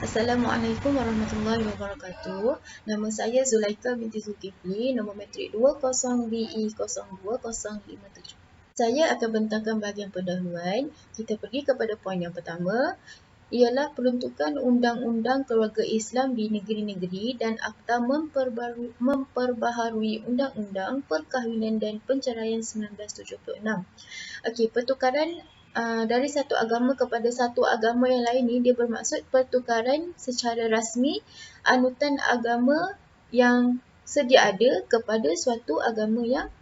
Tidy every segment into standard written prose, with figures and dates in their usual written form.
Assalamualaikum warahmatullahi wabarakatuh. Nama saya Zulaika binti Zulkifli, nombor matrik 20BE020557. Saya akan bentangkan bahagian pendahuluan. Kita pergi kepada poin yang pertama, ialah peruntukan Undang-Undang Keluarga Islam di negeri-negeri dan Akta memperbaharui Undang-Undang Perkahwinan dan Perceraian 1976. Okey, pertukaran dari satu agama kepada satu agama yang lain ni, dia bermaksud pertukaran secara rasmi anutan agama yang sedia ada kepada suatu agama yang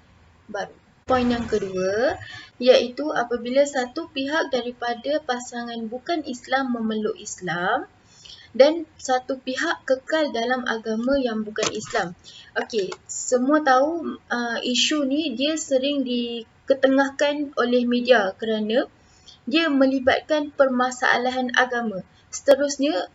baru. Poin yang kedua, iaitu apabila satu pihak daripada pasangan bukan Islam memeluk Islam dan satu pihak kekal dalam agama yang bukan Islam. Okey, semua tahu isu ni dia sering diketengahkan oleh media kerana dia melibatkan permasalahan agama. Seterusnya,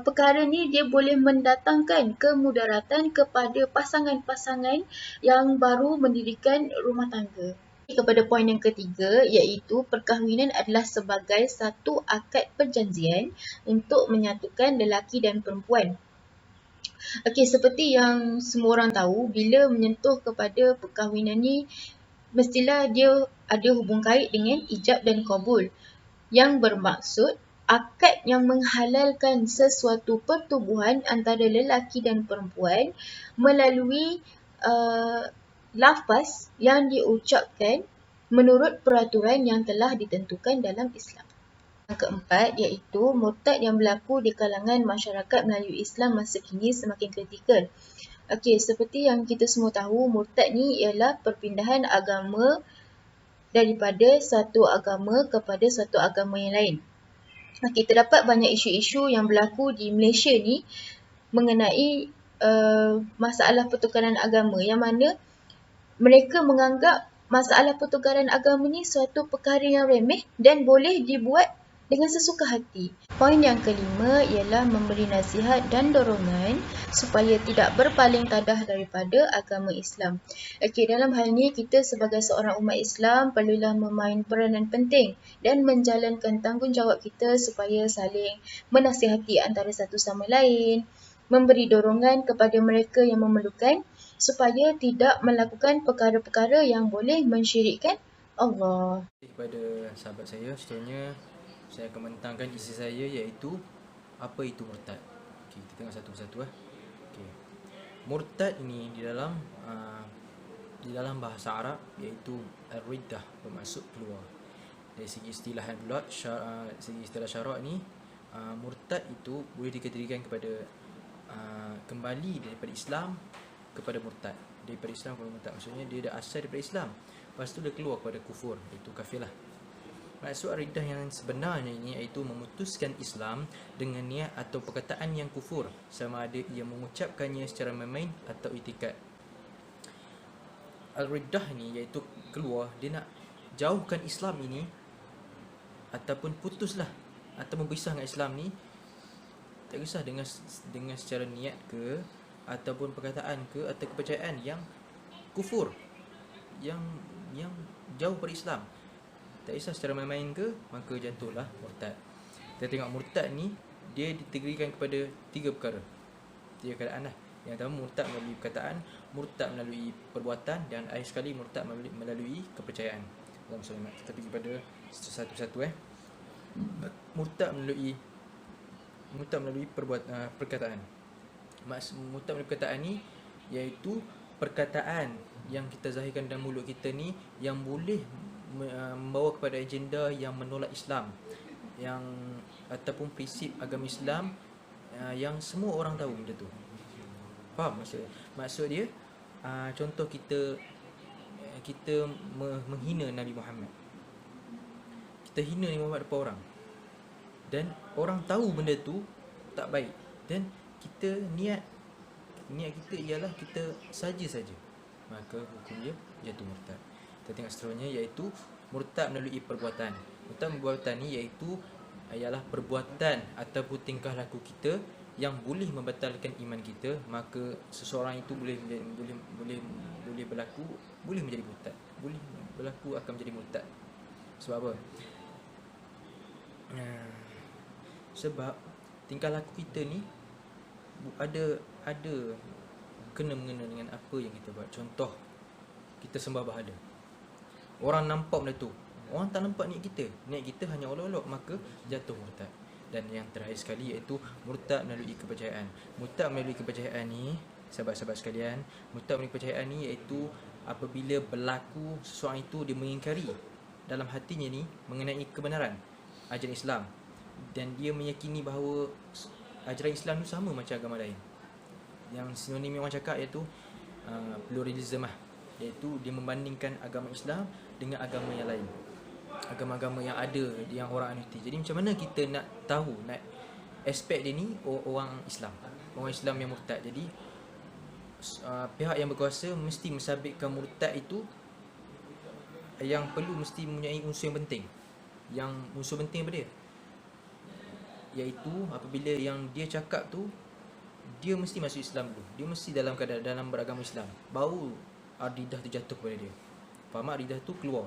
perkara ni dia boleh mendatangkan kemudaratan kepada pasangan-pasangan yang baru mendirikan rumah tangga. Kepada poin yang ketiga, iaitu perkahwinan adalah sebagai satu akad perjanjian untuk menyatukan lelaki dan perempuan. Okey, seperti yang semua orang tahu, bila menyentuh kepada perkahwinan ni, mestilah dia ada hubung kait dengan ijab dan qabul, yang bermaksud akad yang menghalalkan sesuatu pertubuhan antara lelaki dan perempuan melalui lafaz yang diucapkan menurut peraturan yang telah ditentukan dalam Islam. Yang keempat, iaitu murtad yang berlaku di kalangan masyarakat Melayu Islam masa kini semakin kritikal. Okey, seperti yang kita semua tahu, murtad ni ialah perpindahan agama daripada satu agama kepada satu agama yang lain. Okey, terdapat banyak isu-isu yang berlaku di Malaysia ni mengenai masalah pertukaran agama, yang mana mereka menganggap masalah pertukaran agama ni suatu perkara yang remeh dan boleh dibuat dengan sesuka hati. Poin yang kelima ialah memberi nasihat dan dorongan supaya tidak berpaling tadah daripada agama Islam. Okey, dalam hal ni kita sebagai seorang umat Islam perlulah memain peranan penting dan menjalankan tanggungjawab kita supaya saling menasihati antara satu sama lain, memberi dorongan kepada mereka yang memerlukan supaya tidak melakukan perkara-perkara yang boleh mensyirikkan Allah. Kepada sahabat saya, seterusnya saya akan mentangkan isi saya, iaitu apa itu murtad. Okey, kita tengok satu persatu. Okey. Murtad ini di dalam bahasa Arab iaitu ar-riddah, bermaksud keluar. Dari segi istilahan pula, segi istilah syarak ni, murtad itu boleh dikategorikan kepada kembali daripada Islam kepada murtad. Daripada Islam kepada murtad, maksudnya dia dah asal daripada Islam, lepas tu dia keluar kepada kufur, iaitu kafir lah. Maksud ar-riddah yang sebenarnya ini iaitu memutuskan Islam dengan niat atau perkataan yang kufur, sama ada ia mengucapkannya secara main-main atau itikad. Al-riddah ni iaitu keluar, dia nak jauhkan Islam ini ataupun putuslah atau berpisah dengan Islam ni, tak kisah dengan secara niat ke ataupun perkataan ke atau kepercayaan yang kufur, yang jauh dari Islam, tak kisah secara main-main ke, maka jatuhlah murtad. Kita tengok murtad ni dia dikategorikan kepada tiga perkara, tiga keadaan lah. Yang pertama, murtad melalui perkataan, murtad melalui perbuatan, dan akhir sekali murtad melalui kepercayaan. Kita pergi pada satu-satu. Murtad melalui perkataan. Murtad melalui perkataan ni iaitu perkataan yang kita zahirkan dalam mulut kita ni yang boleh membawa kepada agenda yang menolak Islam, yang ataupun prinsip agama Islam yang semua orang tahu benda tu. Faham maksud dia? Contoh kita menghina Nabi Muhammad. Kita hina Nabi Muhammad depan orang, dan orang tahu benda tu tak baik, dan kita niat kita ialah kita saja-saja, maka hukum dia jatuh murtad. Kita tengok seterusnya, iaitu murtad melalui perbuatan. Murtad perbuatan ni iaitu ialah perbuatan ataupun tingkah laku kita yang boleh membatalkan iman kita, maka seseorang itu boleh berlaku, boleh menjadi murtad, boleh berlaku akan menjadi murtad. Sebab apa? Sebab tingkah laku kita ni ada kena-mengena dengan apa yang kita buat. Contoh, kita sembah berhala. Orang nampak benda tu, orang tak nampak niat kita hanya olok-olok, maka jatuh murtad. Dan yang terakhir sekali iaitu murtad melalui kepercayaan. Murtad melalui kepercayaan ni, sahabat-sahabat sekalian, murtad melalui kepercayaan ni iaitu apabila berlaku seseorang itu dia mengingkari dalam hatinya ni mengenai kebenaran ajaran Islam, dan dia meyakini bahawa ajaran Islam tu sama macam agama lain. Yang sinonim yang orang cakap iaitu pluralism lah, iaitu dia membandingkan agama Islam dengan agama yang lain, agama-agama yang ada yang orang anuti. Jadi macam mana kita nak tahu, nak aspek dia ni orang Islam yang murtad. Jadi pihak yang berkuasa mesti mensabitkan murtad itu yang perlu mesti mempunyai unsur yang penting. Yang unsur penting apa dia? Iaitu apabila yang dia cakap tu, dia mesti masuk Islam dulu. Dia mesti dalam keadaan dalam beragama Islam, baru aridah tu jatuh kepada dia. Faham? Aridah tu keluar.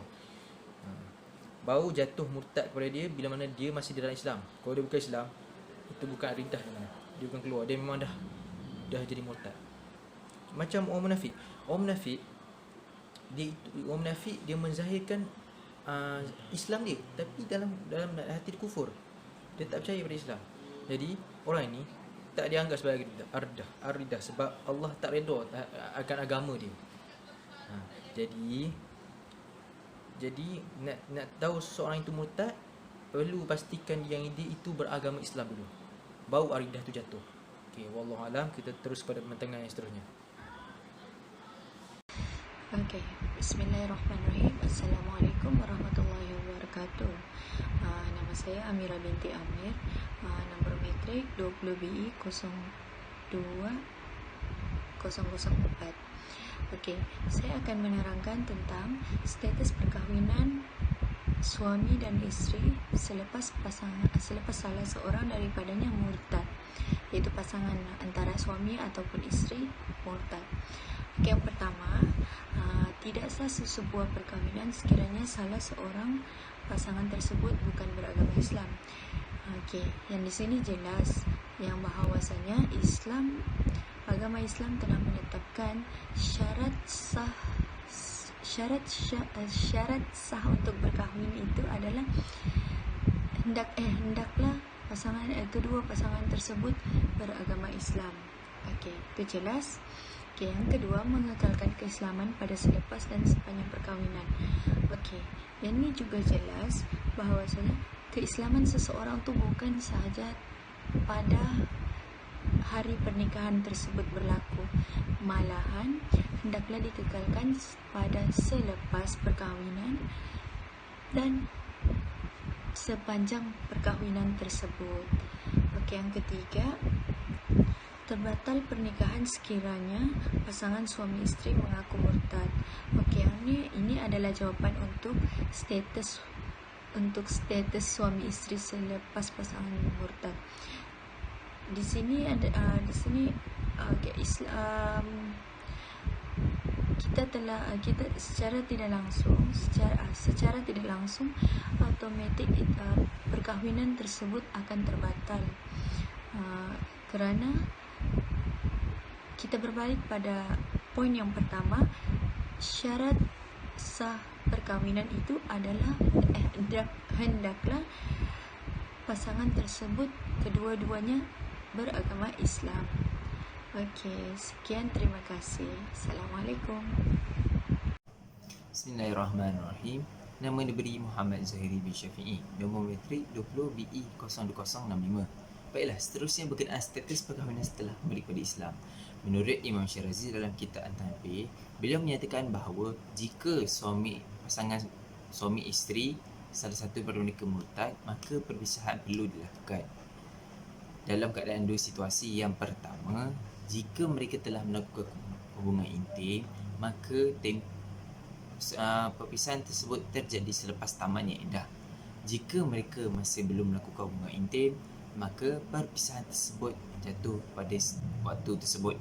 Baru jatuh murtad kepada dia bila mana dia masih dalam Islam. Kalau dia bukan Islam, itu bukan aridah namanya. Dia bukan keluar, dia memang dah jadi murtad. Macam orang munafik. Orang munafik dia menzahirkan Islam dia, tapi dalam hati dia kufur. Dia tak percaya pada Islam. Jadi orang ini tak dianggap sebagai aridah sebab Allah tak redha akan agama dia. Jadi nak tahu seseorang itu murtad, perlu pastikan yang dia itu beragama Islam dulu, baru aridah tu jatuh. Okey, wallahu alam. Kita terus pada pemantangan yang seterusnya. Okey, bismillahirrahmanirrahim. Assalamualaikum warahmatullahi wabarakatuh. Nama saya Amira binti Amir. Nombor matrik 20BE 02-004. Okey, saya akan menerangkan tentang status perkahwinan suami dan isteri selepas salah seorang daripadanya murtad, iaitu pasangan antara suami ataupun isteri murtad. Okey, yang pertama, tidak sah sebuah perkahwinan sekiranya salah seorang pasangan tersebut bukan beragama Islam. Okey, yang di sini jelas yang bahawasanya agama Islam telah menetapkan syarat sah untuk berkahwin itu adalah hendaklah kedua pasangan tersebut beragama Islam. Okey, itu jelas. Okey, yang kedua, mengekalkan keislaman pada selepas dan sepanjang perkahwinan. Okey, yang ini juga jelas bahawasanya keislaman seseorang tu bukan sahaja pada hari pernikahan tersebut berlaku, malahan hendaklah dikekalkan pada selepas perkahwinan dan sepanjang perkahwinan tersebut. Okey, yang ketiga, terbatal pernikahan sekiranya pasangan suami isteri mengaku murtad. Okey, ini adalah jawapan untuk status suami isteri selepas pasangan murtad. Di sini Islam kita secara tidak langsung automatik perkahwinan tersebut akan terbatal, kerana kita berbalik pada poin yang pertama, syarat sah perkahwinan itu adalah hendaklah pasangan tersebut kedua-duanya beragama Islam. Okey, sekian, terima kasih. Assalamualaikum. Bismillahirrahmanirrahim. Nama diberi Muhammad Zahiri bin Syafi'i. Nombor matrik 20BE 02065. Baiklah, seterusnya berkenaan status perkahwinan setelah kembali kepada Islam. Menurut Imam Syirazi dalam kitab At-Tanbih, beliau menyatakan bahawa jika pasangan suami isteri salah satu daripada mereka murtad, maka perpisahan perlu dilakukan dalam keadaan dua situasi. Yang pertama, jika mereka telah melakukan hubungan intim, maka perpisahan tersebut terjadi selepas tamatnya iddah. Jika mereka masih belum melakukan hubungan intim, maka perpisahan tersebut jatuh pada waktu tersebut.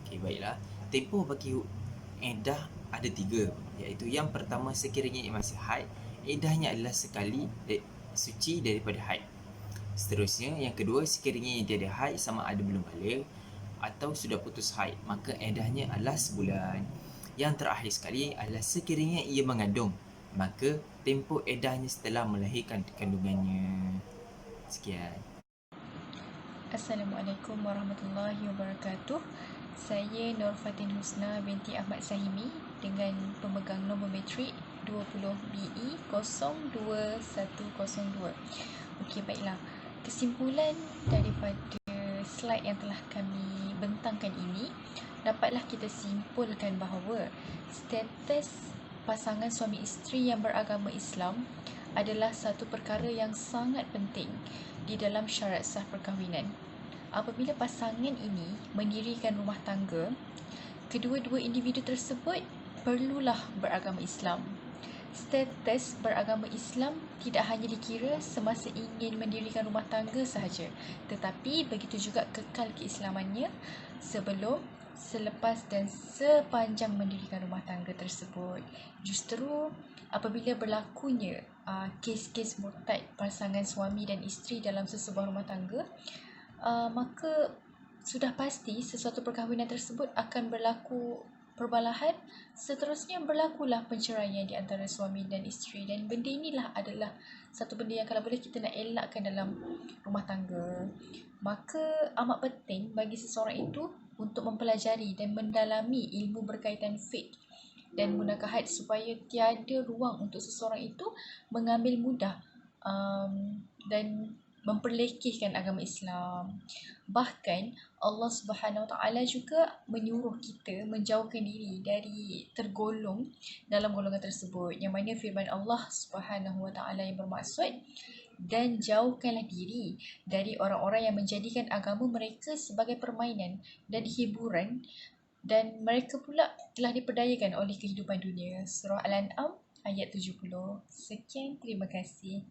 Okey, baiklah. Tempoh bagi iddah ada 3, iaitu yang pertama, sekiranya ia masih haid, iddahnya adalah sekali suci daripada haid. Seterusnya, yang kedua, sekiranya ia tiada haid sama ada belum balik atau sudah putus haid, maka eddahnya adalah sebulan. Yang terakhir sekali adalah sekiranya ia mengandung, maka tempoh eddahnya setelah melahirkan kandungannya. Sekian. Assalamualaikum warahmatullahi wabarakatuh. Saya Nur Fatin Husna binti Ahmad Sahimi dengan pemegang nombor matrik 20BE 02102. Okey, baiklah. Kesimpulan daripada slide yang telah kami bentangkan ini, dapatlah kita simpulkan bahawa status pasangan suami isteri yang beragama Islam adalah satu perkara yang sangat penting di dalam syarat sah perkahwinan. Apabila pasangan ini mendirikan rumah tangga, kedua-dua individu tersebut perlulah beragama Islam. Status beragama Islam tidak hanya dikira semasa ingin mendirikan rumah tangga sahaja, tetapi begitu juga kekal keislamannya sebelum, selepas dan sepanjang mendirikan rumah tangga tersebut. Justru apabila berlakunya kes-kes murtad pasangan suami dan isteri dalam sesebuah rumah tangga, maka sudah pasti sesuatu perkahwinan tersebut akan berlaku perbalahan. Seterusnya berlakulah penceraian di antara suami dan isteri, dan benda inilah adalah satu benda yang kalau boleh kita nak elakkan dalam rumah tangga. Maka amat penting bagi seseorang itu untuk mempelajari dan mendalami ilmu berkaitan fiqh dan munakahat supaya tiada ruang untuk seseorang itu mengambil mudah dan memperlekehkan agama Islam. Bahkan Allah Subhanahu Wa Taala juga menyuruh kita menjauhkan diri dari tergolong dalam golongan tersebut, yang mana firman Allah Subhanahu Wa Taala yang bermaksud, dan jauhkanlah diri dari orang-orang yang menjadikan agama mereka sebagai permainan dan hiburan, dan mereka pula telah diperdayakan oleh kehidupan dunia. Surah Al-An'am ayat 70. Sekian, terima kasih.